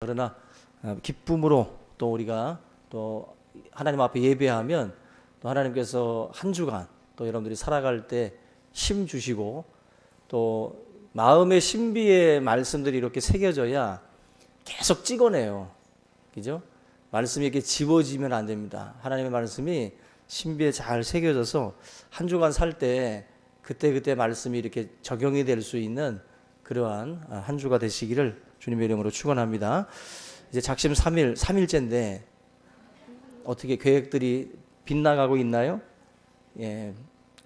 그러나 기쁨으로 또 우리가 또 하나님 앞에 예배하면 또 하나님께서 한 주간 또 여러분들이 살아갈 때 힘 주시고 또 마음의 신비의 말씀들이 이렇게 새겨져야 계속 찍어내요. 그죠? 말씀이 이렇게 지워지면 안 됩니다. 하나님의 말씀이 신비에 잘 새겨져서 한 주간 살 때 그때 말씀이 이렇게 적용이 될 수 있는 그러한 한 주가 되시기를 주님의 이름으로 축원합니다. 이제 작심 3일째인데 어떻게 계획들이 빗나가고 있나요? 예,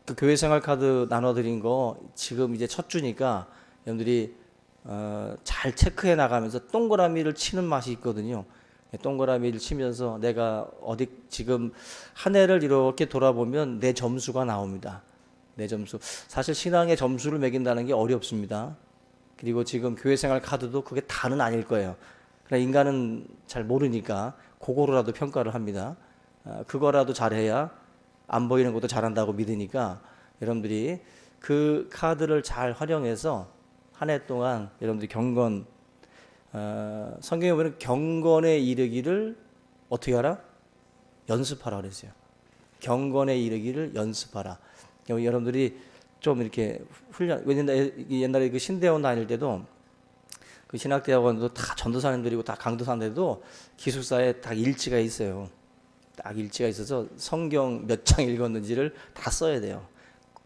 그 교회 생활 카드 나눠드린 거 지금 이제 첫 주니까 여러분들이 잘 체크해 나가면서 동그라미를 치는 맛이 있거든요. 동그라미를 치면서 내가 어디 지금 한 해를 이렇게 돌아보면 내 점수가 나옵니다. 내 점수. 사실 신앙의 점수를 매긴다는 게 어렵습니다. 그리고 지금 교회 생활 카드도 그게 다는 아닐 거예요. 그러나 인간은 잘 모르니까 그거로라도 평가를 합니다. 그거라도 잘해야 안 보이는 것도 잘한다고 믿으니까 여러분들이 그 카드를 잘 활용해서 한 해 동안 여러분들이 경건, 성경에 보면 경건에 이르기를 어떻게 하라? 연습하라 그랬어요. 경건에 이르기를 연습하라. 여러분들이 좀 이렇게 훈련, 옛날에 그 신대원 다닐 때도 그 신학대학원도 다 전도사님들이고 다 강도사인데도 기숙사에 딱 일지가 있어요. 딱 일지가 있어서 성경 몇 장 읽었는지를 다 써야 돼요.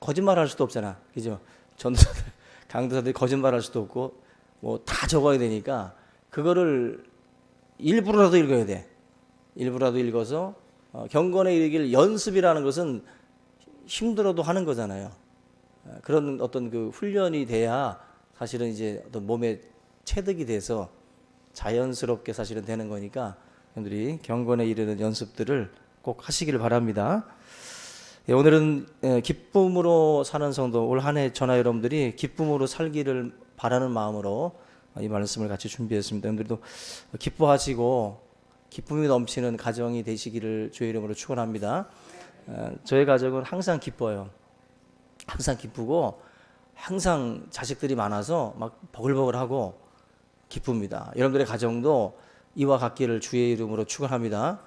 거짓말 할 수도 없잖아. 그죠? 전도사들, 강도사들이 거짓말 할 수도 없고 뭐 다 적어야 되니까 그거를 일부라도 읽어야 돼. 일부라도 읽어서 경건에 이르기를 연습이라는 것은 힘들어도 하는 거잖아요. 그런 어떤 그 훈련이 돼야 사실은 이제 어떤 몸에 체득이 돼서 자연스럽게 사실은 되는 거니까 여러분들이 경건에 이르는 연습들을 꼭 하시기를 바랍니다. 예, 오늘은 기쁨으로 사는 성도, 올 한 해 저나 여러분들이 기쁨으로 살기를 바라는 마음으로 이 말씀을 같이 준비했습니다. 여러분들도 기뻐하시고 기쁨이 넘치는 가정이 되시기를 주의 이름으로 축원합니다. 저희 가족은 항상 기뻐요. 항상 기쁘고 항상 자식들이 많아서 막 버글버글하고 기쁩니다. 여러분들의 가정도 이와 같기를 주의 이름으로 축원합니다.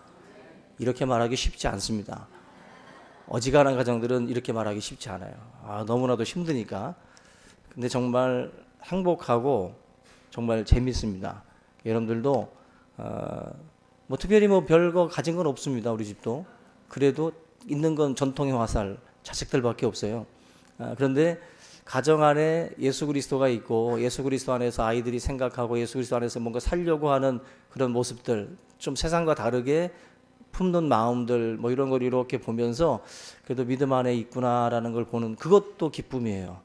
이렇게 말하기 쉽지 않습니다. 어지간한 가정들은 이렇게 말하기 쉽지 않아요. 너무나도 힘드니까. 근데 정말 행복하고 정말 재밌습니다. 여러분들도 뭐 특별히 뭐 별거 가진 건 없습니다. 우리 집도. 그래도 있는 건 전통의 화살, 자식들밖에 없어요. 그런데 가정 안에 예수 그리스도가 있고 예수 그리스도 안에서 아이들이 생각하고 예수 그리스도 안에서 뭔가 살려고 하는 그런 모습들, 좀 세상과 다르게 품는 마음들, 뭐 이런 걸 이렇게 보면서 그래도 믿음 안에 있구나라는 걸 보는 그것도 기쁨이에요.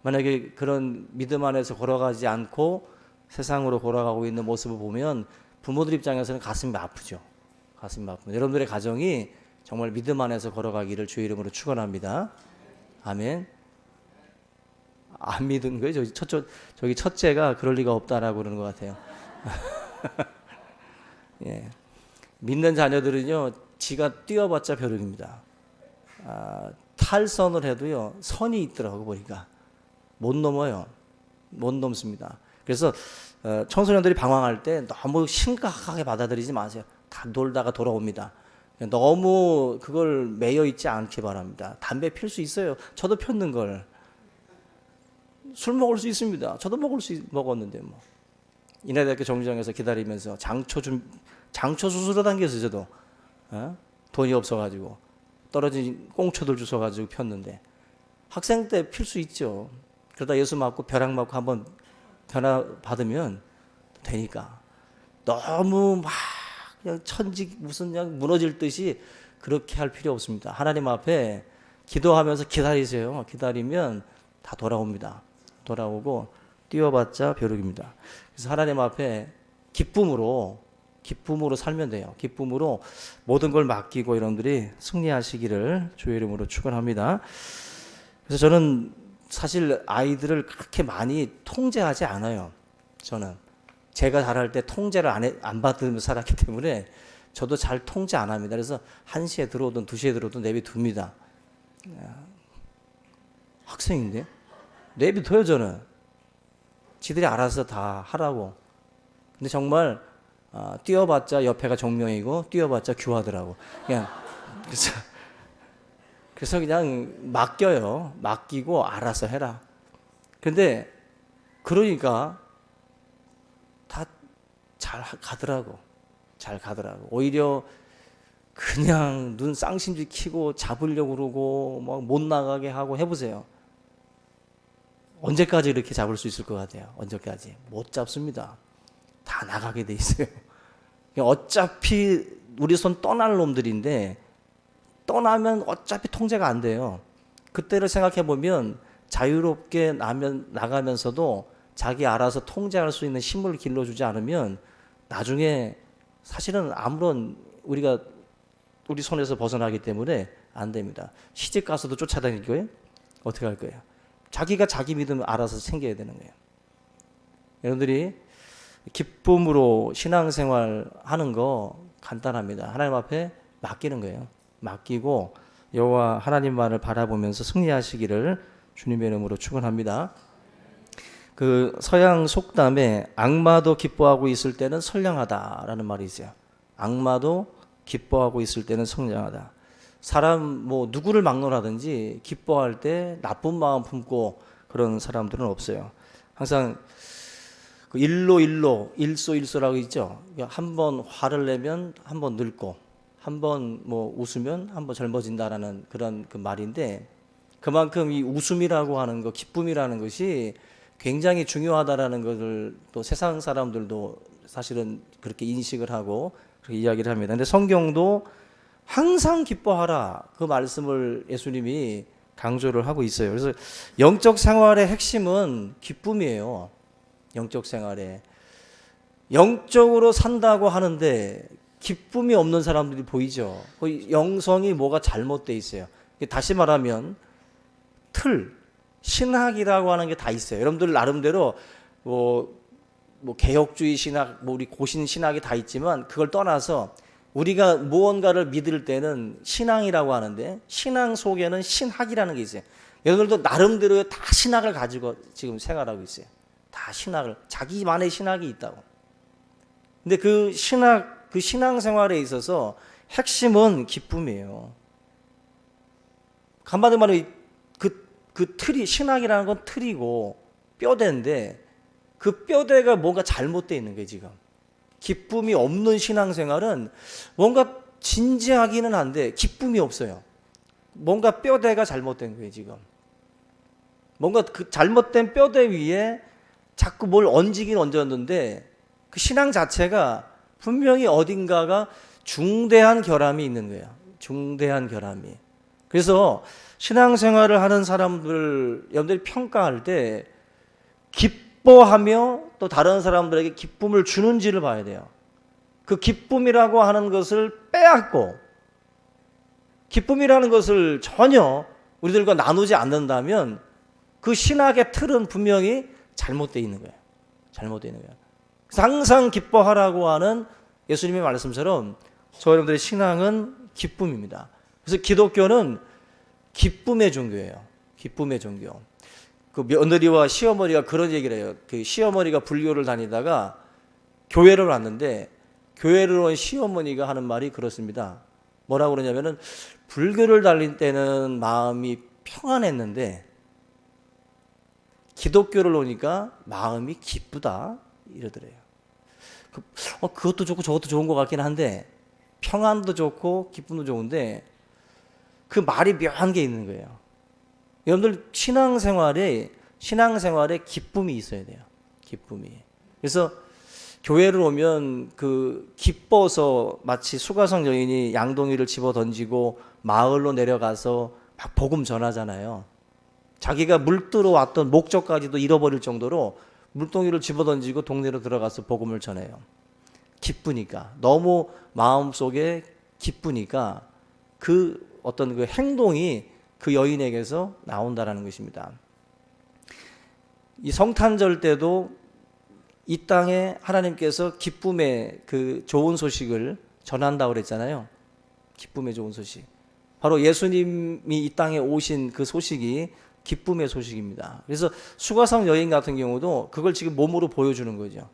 만약에 그런 믿음 안에서 걸어가지 않고 세상으로 걸어가고 있는 모습을 보면 부모들 입장에서는 가슴이 아프죠. 가슴이 아픕니다. 여러분들의 가정이 정말 믿음 안에서 걸어가기를 주의 이름으로 축원합니다. 아멘. 안 믿은 거예요? 저기 첫째가 그럴 리가 없다라고 그러는 것 같아요. 예. 믿는 자녀들은요, 지가 뛰어봤자 벼룩입니다. 탈선을 해도요, 선이 있더라고 보니까 못 넘어요. 못 넘습니다. 그래서 청소년들이 방황할 때 너무 심각하게 받아들이지 마세요. 다 놀다가 돌아옵니다. 너무 그걸 매여 있지 않기 바랍니다. 담배 필 수 있어요. 저도 폈는 걸. 술 먹을 수 있습니다. 저도 먹었는데 뭐. 인하대학교 정류장에서 기다리면서 장초 수술을 당겼어요. 저도 돈이 없어가지고 떨어진 꽁초들 주워가지고 폈는데 학생 때 필 수 있죠. 그러다 예수 맞고 벼락 맞고 한번 변화 받으면 되니까 너무 막 그냥 천지 무슨 그냥 무너질 듯이 그렇게 할 필요 없습니다. 하나님 앞에 기도하면서 기다리세요. 기다리면 다 돌아옵니다. 돌아오고 뛰어봤자 벼룩입니다. 그래서 하나님 앞에 기쁨으로 살면 돼요. 기쁨으로 모든 걸 맡기고 여러분들이 승리하시기를 주의 이름으로 축원합니다. 그래서 저는 사실 아이들을 그렇게 많이 통제하지 않아요. 저는 제가 자랄 때 통제를 안 받으면서 살았기 때문에 저도 잘 통제 안 합니다. 그래서 1시에 들어오든 2시에 들어오든 내비둡니다. 학생인데 내비둬요. 저는 지들이 알아서 다 하라고. 근데 정말 뛰어봤자 옆에가 정명이고 뛰어봤자 규하더라고. 그냥 그래서 그냥 맡겨요. 맡기고 알아서 해라. 근데 그러니까 다 잘 가더라고. 잘 가더라고. 오히려 그냥 눈 쌍심지 키고 잡으려고 그러고 막 못 나가게 하고 해보세요. 언제까지 이렇게 잡을 수 있을 것 같아요? 언제까지? 못 잡습니다. 다 나가게 돼 있어요. 어차피 우리 손 떠날 놈들인데 떠나면 어차피 통제가 안 돼요. 그때를 생각해 보면 자유롭게 나가면서도 자기 알아서 통제할 수 있는 힘을 길러주지 않으면 나중에 사실은 아무런 우리 손에서 벗어나기 때문에 안 됩니다. 시집 가서도 쫓아다닐 거예요? 어떻게 할 거예요? 자기가 자기 믿음 알아서 챙겨야 되는 거예요. 여러분들이 기쁨으로 신앙생활 하는 거 간단합니다. 하나님 앞에 맡기는 거예요. 맡기고 여호와 하나님만을 바라보면서 승리하시기를 주님의 이름으로 축원합니다. 그 서양 속담에 악마도 기뻐하고 있을 때는 선량하다라는 말이 있어요. 악마도 기뻐하고 있을 때는 선량하다. 사람 누구를 막론하든지 기뻐할 때 나쁜 마음 품고 그런 사람들은 없어요. 항상 그 일소라고 있죠. 한 번 화를 내면 한 번 늙고 한 번 웃으면 한 번 젊어진다라는 그런 그 말인데, 그만큼 이 웃음이라고 하는 거, 기쁨이라는 것이 굉장히 중요하다라는 것을 또 세상 사람들도 사실은 그렇게 인식을 하고 그렇게 이야기를 합니다. 근데 성경도 항상 기뻐하라 그 말씀을 예수님이 강조를 하고 있어요. 그래서 영적 생활의 핵심은 기쁨이에요. 영적 생활에 영적으로 산다고 하는데 기쁨이 없는 사람들이 보이죠. 영성이 뭐가 잘못돼 있어요. 다시 말하면 신학이라고 하는 게 다 있어요. 여러분들 나름대로 개혁주의 신학, 우리 고신 신학이 다 있지만 그걸 떠나서 우리가 무언가를 믿을 때는 신앙이라고 하는데 신앙 속에는 신학이라는 게 있어요. 여러분들도 나름대로 다 신학을 가지고 지금 생활하고 있어요. 다 신학을, 자기만의 신학이 있다고. 근데 그 신앙생활에 있어서 핵심은 기쁨이에요. 간만에 말해 그 틀이, 신학이라는 건 틀이고 뼈대인데 그 뼈대가 뭔가 잘못되어 있는 거예요, 지금. 기쁨이 없는 신앙생활은 뭔가 진지하기는 한데 기쁨이 없어요. 뭔가 뼈대가 잘못된 거예요, 지금. 뭔가 그 잘못된 뼈대 위에 자꾸 뭘 얹긴 얹었는데 그 신앙 자체가 분명히 어딘가가 중대한 결함이 있는 거예요. 중대한 결함이. 그래서 신앙생활을 하는 사람들, 여러분들이 평가할 때 기뻐하며 또 다른 사람들에게 기쁨을 주는지를 봐야 돼요. 그 기쁨이라고 하는 것을 빼앗고 기쁨이라는 것을 전혀 우리들과 나누지 않는다면 그 신학의 틀은 분명히 잘못되어 있는 거예요. 잘못되어 있는 거예요. 그래서 항상 기뻐하라고 하는 예수님의 말씀처럼 저 여러분들의 신앙은 기쁨입니다. 그래서 기독교는 기쁨의 종교예요. 기쁨의 종교. 그 며느리와 시어머니가 그런 얘기를 해요. 그 시어머니가 불교를 다니다가 교회를 왔는데 교회를 온 시어머니가 하는 말이 그렇습니다. 뭐라고 그러냐면은 불교를 다닐 때는 마음이 평안했는데 기독교를 오니까 마음이 기쁘다 이러더래요. 그것도 좋고 저것도 좋은 것 같긴 한데 평안도 좋고 기쁨도 좋은데 그 말이 묘한 게 있는 거예요. 여러분들 신앙생활에 기쁨이 있어야 돼요. 기쁨이. 그래서 교회를 오면 그 기뻐서 마치 수가성 여인이 양동이를 집어 던지고 마을로 내려가서 막 복음 전하잖아요. 자기가 물들어 왔던 목적까지도 잃어버릴 정도로 물동이를 집어 던지고 동네로 들어가서 복음을 전해요. 기쁘니까. 너무 마음속에 기쁘니까 그 어떤 그 행동이 그 여인에게서 나온다라는 것입니다. 이 성탄절 때도 이 땅에 하나님께서 기쁨의 그 좋은 소식을 전한다고 그랬잖아요. 기쁨의 좋은 소식. 바로 예수님이 이 땅에 오신 그 소식이 기쁨의 소식입니다. 그래서 수가성 여인 같은 경우도 그걸 지금 몸으로 보여주는 거죠.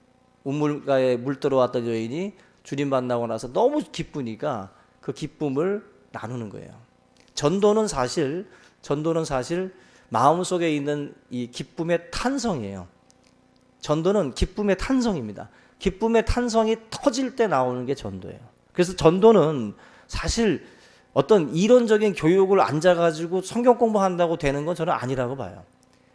우물가에 물 들어왔던 여인이 주님 만나고 나서 너무 기쁘니까 그 기쁨을 나누는 거예요. 전도는 사실 마음속에 있는 이 기쁨의 탄성이에요. 전도는 기쁨의 탄성입니다. 기쁨의 탄성이 터질 때 나오는 게 전도예요. 그래서 전도는 사실 어떤 이론적인 교육을 앉아가지고 성경 공부한다고 되는 건 저는 아니라고 봐요.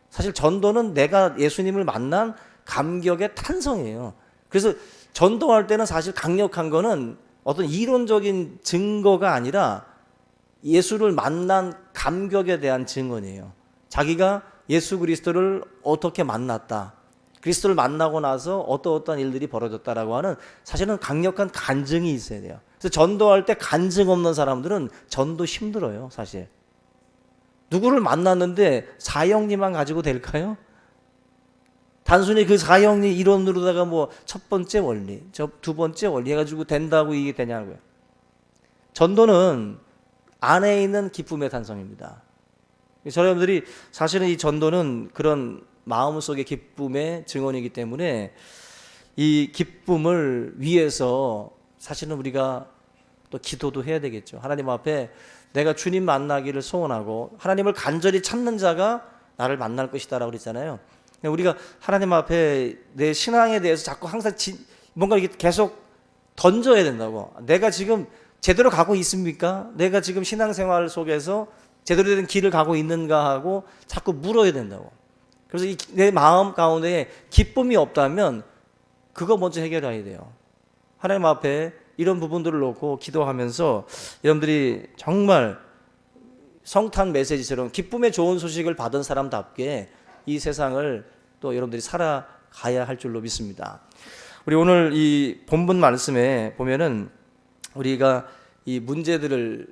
사실 전도는 내가 예수님을 만난 감격의 탄성이에요. 그래서 전도할 때는 사실 강력한 거는 어떤 이론적인 증거가 아니라 예수를 만난 감격에 대한 증언이에요. 자기가 예수 그리스도를 어떻게 만났다, 그리스도를 만나고 나서 어떤 일들이 벌어졌다라고 하는 사실은 강력한 간증이 있어야 돼요. 그래서 전도할 때 간증 없는 사람들은 전도 힘들어요. 사실 누구를 만났는데 사형리만 가지고 될까요? 단순히 그 사형리 이론으로다가 뭐 첫 번째 원리, 두 번째 원리 해가지고 된다고 이게 되냐고요. 전도는 안에 있는 기쁨의 탄성입니다. 여러분들이 사실은 이 전도는 그런 마음속의 기쁨의 증언이기 때문에 이 기쁨을 위해서 사실은 우리가 또 기도도 해야 되겠죠. 하나님 앞에 내가 주님 만나기를 소원하고 하나님을 간절히 찾는 자가 나를 만날 것이다라고 그랬잖아요. 우리가 하나님 앞에 내 신앙에 대해서 자꾸 항상 뭔가 이렇게 계속 던져야 된다고. 내가 지금 제대로 가고 있습니까? 내가 지금 신앙생활 속에서 제대로 된 길을 가고 있는가 하고 자꾸 물어야 된다고. 그래서 내 마음 가운데 기쁨이 없다면 그거 먼저 해결해야 돼요. 하나님 앞에 이런 부분들을 놓고 기도하면서 여러분들이 정말 성탄 메시지처럼 기쁨의 좋은 소식을 받은 사람답게 이 세상을 또 여러분들이 살아가야 할 줄로 믿습니다. 우리 오늘 이 본문 말씀에 보면은 우리가 이 문제들을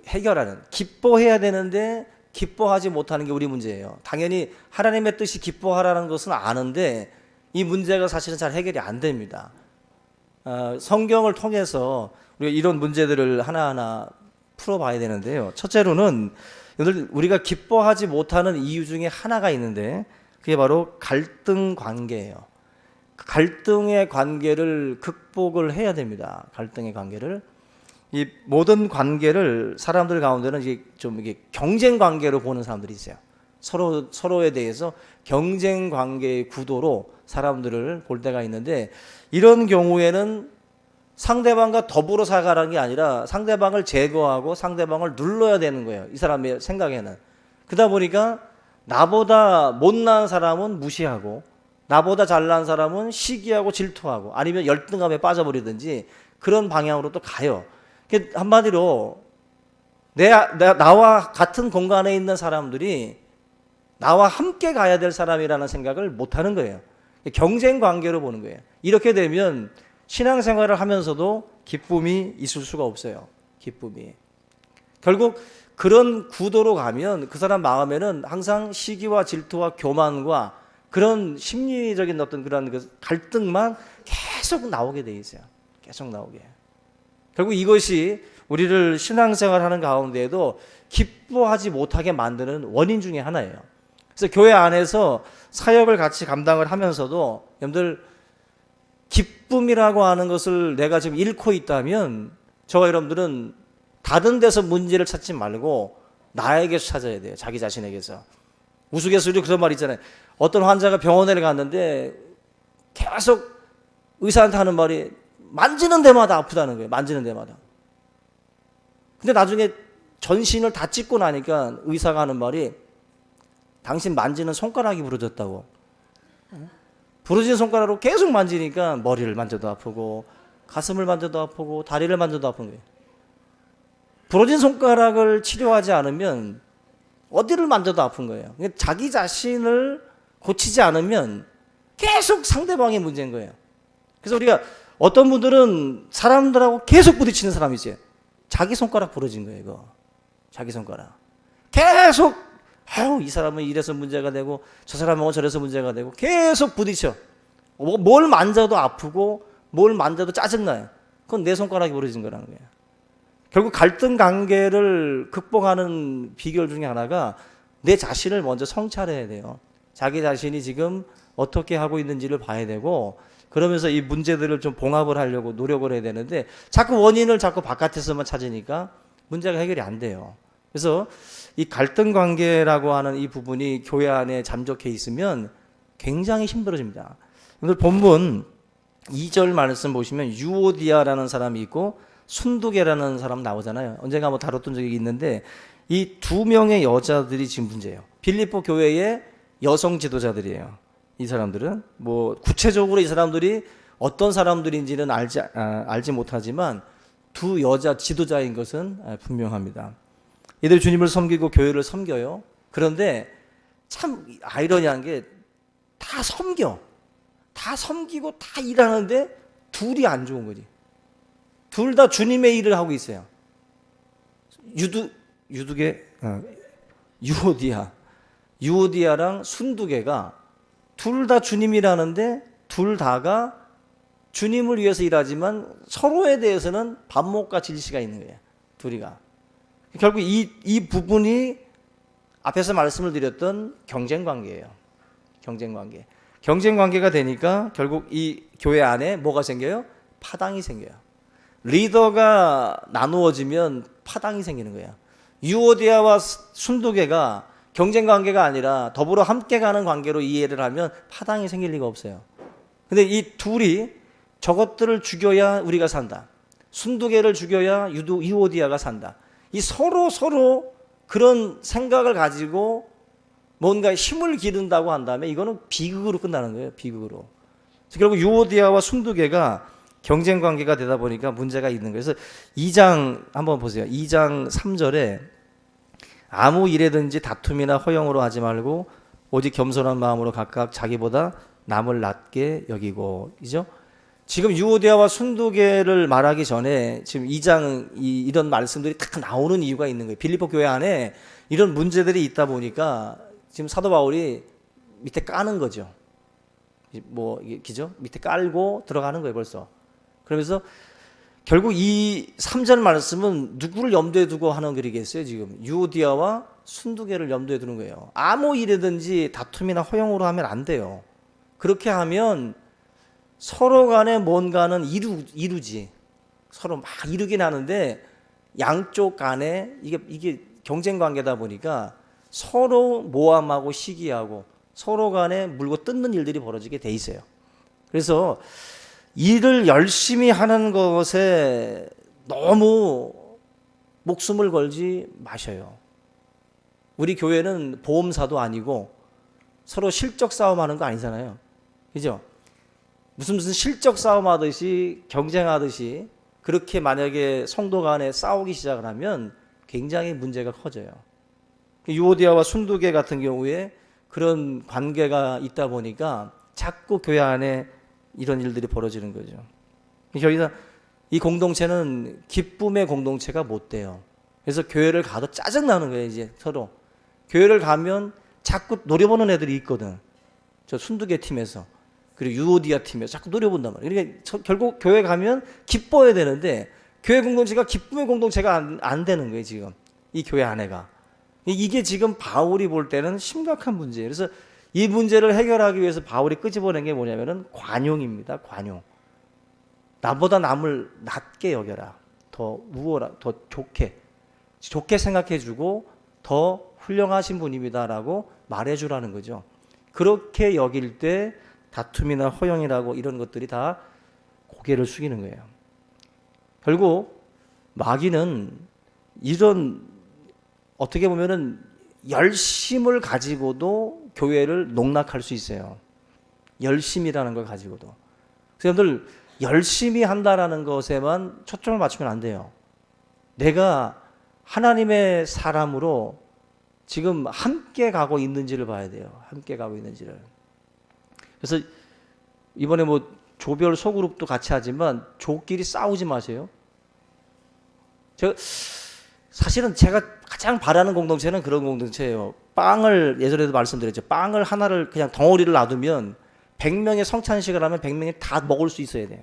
해결하는, 기뻐해야 되는데 기뻐하지 못하는 게 우리 문제예요. 당연히 하나님의 뜻이 기뻐하라는 것은 아는데 이 문제가 사실은 잘 해결이 안 됩니다. 성경을 통해서 우리가 이런 문제들을 하나하나 풀어봐야 되는데요. 첫째로는 우리가 기뻐하지 못하는 이유 중에 하나가 있는데 그게 바로 갈등 관계예요. 갈등의 관계를 극복을 해야 됩니다. 갈등의 관계를. 이 모든 관계를 사람들 가운데는 이게 경쟁 관계로 보는 사람들이 있어요. 서로에 대해서 경쟁 관계의 구도로 사람들을 볼 때가 있는데 이런 경우에는 상대방과 더불어 살아가는 게 아니라 상대방을 제거하고 상대방을 눌러야 되는 거예요. 이 사람의 생각에는. 그러다 보니까 나보다 못난 사람은 무시하고 나보다 잘난 사람은 시기하고 질투하고 아니면 열등감에 빠져버리든지 그런 방향으로 또 가요. 한마디로 나와 같은 공간에 있는 사람들이 나와 함께 가야 될 사람이라는 생각을 못하는 거예요. 경쟁 관계로 보는 거예요. 이렇게 되면 신앙생활을 하면서도 기쁨이 있을 수가 없어요. 기쁨이. 결국 그런 구도로 가면 그 사람 마음에는 항상 시기와 질투와 교만과 그런 심리적인 어떤 그런 갈등만 계속 나오게 돼 있어요. 계속 나오게. 결국 이것이 우리를 신앙생활하는 가운데에도 기뻐하지 못하게 만드는 원인 중에 하나예요. 그래서 교회 안에서 사역을 같이 감당을 하면서도 여러분들 기쁨이라고 하는 것을 내가 지금 잃고 있다면 저와 여러분들은 다른 데서 문제를 찾지 말고 나에게서 찾아야 돼요. 자기 자신에게서. 우스갯소리로 그런 말 있잖아요. 어떤 환자가 병원에 갔는데 계속 의사한테 하는 말이 만지는 데마다 아프다는 거예요. 만지는 데마다. 근데 나중에 전신을 다 찍고 나니까 의사가 하는 말이 당신 만지는 손가락이 부러졌다고. 부러진 손가락으로 계속 만지니까 머리를 만져도 아프고 가슴을 만져도 아프고 다리를 만져도 아픈 거예요. 부러진 손가락을 치료하지 않으면 어디를 만져도 아픈 거예요. 자기 자신을 고치지 않으면 계속 상대방의 문제인 거예요. 그래서 우리가 어떤 분들은 사람들하고 계속 부딪히는 사람이지. 자기 손가락 부러진 거예요, 이거. 자기 손가락. 계속, 이 사람은 이래서 문제가 되고, 저 사람은 저래서 문제가 되고, 계속 부딪혀. 뭘 만져도 아프고, 뭘 만져도 짜증나요. 그건 내 손가락이 부러진 거라는 거예요. 결국 갈등 관계를 극복하는 비결 중에 하나가 내 자신을 먼저 성찰해야 돼요. 자기 자신이 지금 어떻게 하고 있는지를 봐야 되고, 그러면서 이 문제들을 좀 봉합을 하려고 노력을 해야 되는데 자꾸 원인을 자꾸 바깥에서만 찾으니까 문제가 해결이 안 돼요. 그래서 이 갈등 관계라고 하는 이 부분이 교회 안에 잠적해 있으면 굉장히 힘들어집니다. 오늘 본문 2절 말씀 보시면 유오디아라는 사람이 있고 순두계라는 사람 나오잖아요. 언젠가 한번 다뤘던 적이 있는데 이 두 명의 여자들이 지금 문제예요. 빌립보 교회의 여성 지도자들이에요. 이 사람들은 뭐 구체적으로 이 사람들이 어떤 사람들인지는 알지 못하지만 두 여자 지도자인 것은 분명합니다. 이들 주님을 섬기고 교회를 섬겨요. 그런데 참 아이러니한 게 다 섬기고 다 일하는데 둘이 안 좋은 거지. 둘 다 주님의 일을 하고 있어요. 유오디아랑 순두계가 둘 다 주님 일하는데 둘 다가 주님을 위해서 일하지만 서로에 대해서는 반목과 질시가 있는 거예요. 둘이가. 결국 이 부분이 앞에서 말씀을 드렸던 경쟁 관계예요. 경쟁 관계가 되니까 결국 이 교회 안에 뭐가 생겨요? 파당이 생겨요. 리더가 나누어지면 파당이 생기는 거예요. 유오디아와 순두계가 경쟁 관계가 아니라 더불어 함께 가는 관계로 이해를 하면 파당이 생길 리가 없어요. 근데 이 둘이 저것들을 죽여야 우리가 산다. 순두계를 죽여야 유오디아가 산다. 이 서로 그런 생각을 가지고 뭔가 힘을 기른다고 한다면 이거는 비극으로 끝나는 거예요. 비극으로. 결국 유오디아와 순두계가 경쟁 관계가 되다 보니까 문제가 있는 거예요. 그래서 2장 한번 보세요. 2장 3절에 아무 일에든지 다툼이나 허영으로 하지 말고 오직 겸손한 마음으로 각각 자기보다 남을 낮게 여기고, 이죠? 지금 유오디아와 순두계를 말하기 전에 지금 2장 이런 말씀들이 딱 나오는 이유가 있는 거예요. 빌립보 교회 안에 이런 문제들이 있다 보니까 지금 사도 바울이 밑에 까는 거죠. 뭐 그죠? 밑에 깔고 들어가는 거예요, 벌써. 그러면서 결국 이 3절 말씀은 누구를 염두에 두고 하는 글이겠어요, 지금. 유오디아와 순두계를 염두에 두는 거예요. 아무 일이든지 다툼이나 허영으로 하면 안 돼요. 그렇게 하면 서로 간에 뭔가는 이루지. 서로 막 이루긴 하는데 양쪽 간에 이게 경쟁 관계다 보니까 서로 모함하고 시기하고 서로 간에 물고 뜯는 일들이 벌어지게 돼 있어요. 그래서 일을 열심히 하는 것에 너무 목숨을 걸지 마셔요. 우리 교회는 보험사도 아니고 서로 실적 싸움하는 거 아니잖아요. 그죠? 무슨 실적 싸움하듯이 경쟁하듯이 그렇게 만약에 성도 간에 싸우기 시작을 하면 굉장히 문제가 커져요. 유오디아와 순두계 같은 경우에 그런 관계가 있다 보니까 자꾸 교회 안에 이런 일들이 벌어지는 거죠. 저희가 이 공동체는 기쁨의 공동체가 못 돼요. 그래서 교회를 가도 짜증나는 거예요, 이제 서로. 교회를 가면 자꾸 노려보는 애들이 있거든. 저 순두계 팀에서. 그리고 유오디아 팀에서 자꾸 노려본단 말이에요. 그러니까 결국 교회 가면 기뻐야 되는데 교회 공동체가 기쁨의 공동체가 안 되는 거예요, 지금. 이 교회 안에가. 이게 지금 바울이 볼 때는 심각한 문제예요. 그래서 이 문제를 해결하기 위해서 바울이 끄집어낸 게 뭐냐면은 관용입니다. 관용. 나보다 남을 낮게 여겨라. 더 우월하, 더 좋게 생각해주고 더 훌륭하신 분입니다라고 말해주라는 거죠. 그렇게 여길 때 다툼이나 허영이라고 이런 것들이 다 고개를 숙이는 거예요. 결국 마귀는 이런 어떻게 보면은 열심을 가지고도 교회를 농락할 수 있어요. 열심이라는 걸 가지고도. 그래서 여러분들 열심히 한다라는 것에만 초점을 맞추면 안 돼요. 내가 하나님의 사람으로 지금 함께 가고 있는지를 봐야 돼요. 함께 가고 있는지를. 그래서 이번에 뭐 조별 소그룹도 같이 하지만 조끼리 싸우지 마세요. 사실은 제가 가장 바라는 공동체는 그런 공동체예요. 빵을 예전에도 말씀드렸죠. 빵을 하나를 그냥 덩어리를 놔두면 100명의 성찬식을 하면 100명이 다 먹을 수 있어야 돼요.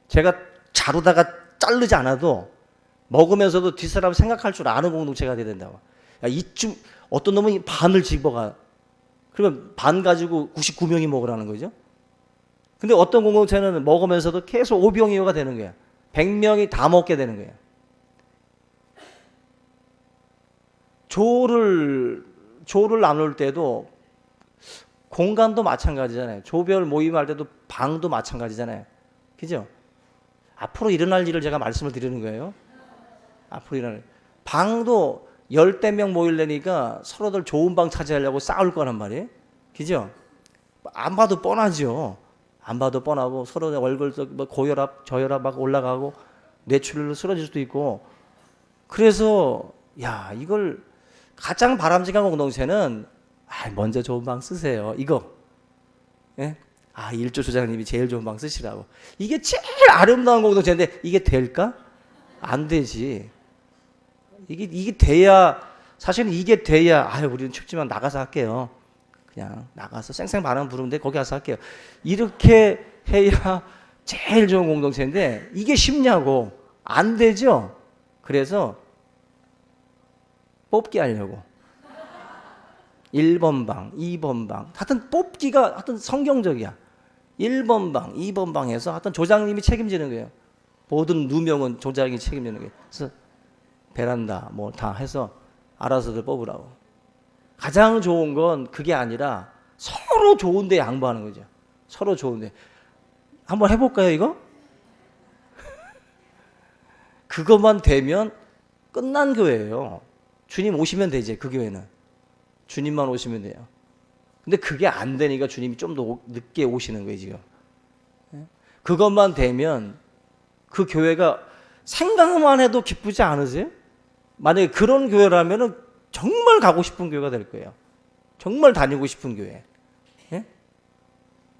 제가 자루다가 자르지 않아도 먹으면서도 뒷사람 생각할 줄 아는 공동체가 돼야 된다고. 야, 이쯤 어떤 놈은 반을 집어가. 그러면 반 가지고 99명이 먹으라는 거죠. 근데 어떤 공동체는 먹으면서도 계속 오병이어가 되는 거야. 100명이 다 먹게 되는 거야. 조를 나눌 때도 공간도 마찬가지잖아요. 조별 모임할 때도 방도 마찬가지잖아요. 그죠? 앞으로 일어날 일을 제가 말씀을 드리는 거예요. 앞으로 일어날 방도 10명 모이려니까 서로들 좋은 방 차지하려고 싸울 거란 말이에요. 그죠? 안 봐도 뻔하죠. 안 봐도 뻔하고 서로 얼굴도 뭐 고혈압, 저혈압 막 올라가고 뇌출혈로 쓰러질 수도 있고. 그래서 야, 이걸 가장 바람직한 공동체는 먼저 좋은 방 쓰세요. 이거. 예? 일조 소장님이 제일 좋은 방 쓰시라고. 이게 제일 아름다운 공동체인데 이게 될까? 안 되지. 이게 돼야, 사실은 이게 돼야, 우리는 춥지만 나가서 할게요. 그냥 나가서 쌩쌩 바람 부르는데 거기 가서 할게요. 이렇게 해야 제일 좋은 공동체인데 이게 쉽냐고. 안 되죠? 그래서 뽑기 하려고. 1번 방, 2번 방. 하여튼 뽑기가 하여튼 성경적이야. 1번 방, 2번 방에서 하여튼 조장님이 책임지는 거예요. 모든 누명은 조장이 책임지는 거예요. 그래서 베란다 뭐 다 해서 알아서들 뽑으라고. 가장 좋은 건 그게 아니라 서로 좋은데 양보하는 거죠. 서로 좋은데. 한번 해볼까요, 이거? 그것만 되면 끝난 교회예요. 주님 오시면 되지, 그 교회는. 주님만 오시면 돼요. 근데 그게 안 되니까 주님이 좀 더 늦게 오시는 거예요, 지금. 그것만 되면 그 교회가 생각만 해도 기쁘지 않으세요? 만약에 그런 교회라면은 정말 가고 싶은 교회가 될 거예요. 정말 다니고 싶은 교회. 예?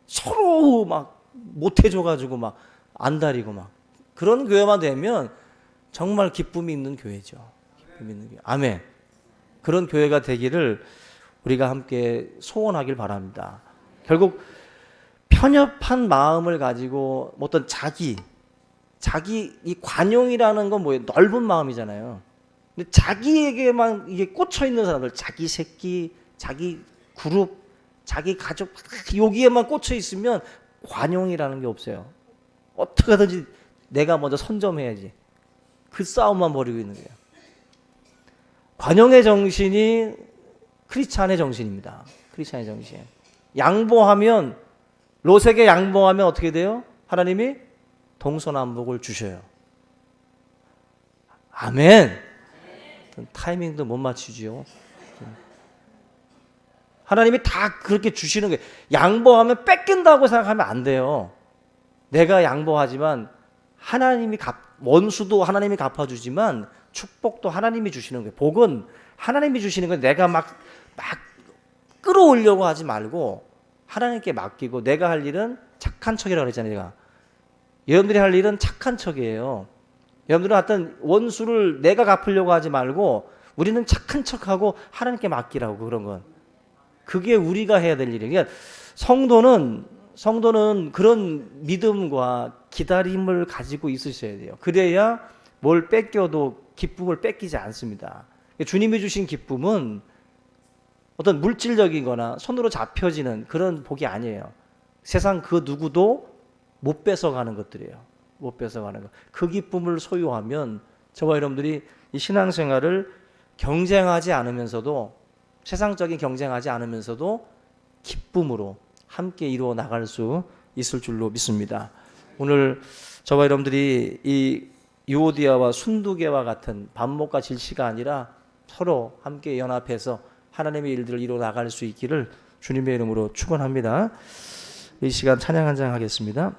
서로 막 못해줘가지고 막 안달이고 막 그런 교회만 되면 정말 기쁨이 있는 교회죠. 기쁨이 있는 교회. 아멘. 그런 교회가 되기를 우리가 함께 소원하길 바랍니다. 결국 편협한 마음을 가지고 어떤 자기 이 관용이라는 건 뭐예요? 넓은 마음이잖아요. 근데 자기에게만 이게 꽂혀 있는 사람들, 자기 새끼, 자기 그룹, 자기 가족 여기에만 꽂혀 있으면 관용이라는 게 없어요. 어떻게 하든지 내가 먼저 선점해야지. 그 싸움만 벌이고 있는 거예요. 관용의 정신이 크리스찬의 정신입니다. 크리스찬의 정신. 양보하면, 롯에게 양보하면 어떻게 돼요? 하나님이 동서남북을 주셔요. 아멘. 타이밍도 못 맞추죠. 하나님이 다 그렇게 주시는 거예요. 양보하면 뺏긴다고 생각하면 안 돼요. 내가 양보하지만 하나님이 원수도 하나님이 갚아주지만 축복도 하나님이 주시는 거예요. 복은 하나님이 주시는 거예요. 내가 막 끌어오려고 하지 말고 하나님께 맡기고, 내가 할 일은 착한 척이라고 그랬잖아요. 제가. 여러분들이 할 일은 착한 척이에요. 여러분들은 어떤 원수를 내가 갚으려고 하지 말고 우리는 착한 척하고 하나님께 맡기라고. 그런 건 그게 우리가 해야 될 일이에요. 그러니까 성도는 그런 믿음과 기다림을 가지고 있으셔야 돼요. 그래야 뭘 뺏겨도 기쁨을 뺏기지 않습니다. 주님이 주신 기쁨은 어떤 물질적이거나 손으로 잡혀지는 그런 복이 아니에요. 세상 그 누구도 못 뺏어가는 것들이에요. 못 뺏어가는 것. 그 기쁨을 소유하면 저와 여러분들이 이 신앙생활을 경쟁하지 않으면서도, 세상적인 경쟁하지 않으면서도 기쁨으로 함께 이루어 나갈 수 있을 줄로 믿습니다. 오늘 저와 여러분들이 이 유오디아와 순두개와 같은 반목과 질시가 아니라 서로 함께 연합해서 하나님의 일들을 이루어 나갈 수 있기를 주님의 이름으로 축원합니다. 이 시간 찬양 한 장 하겠습니다.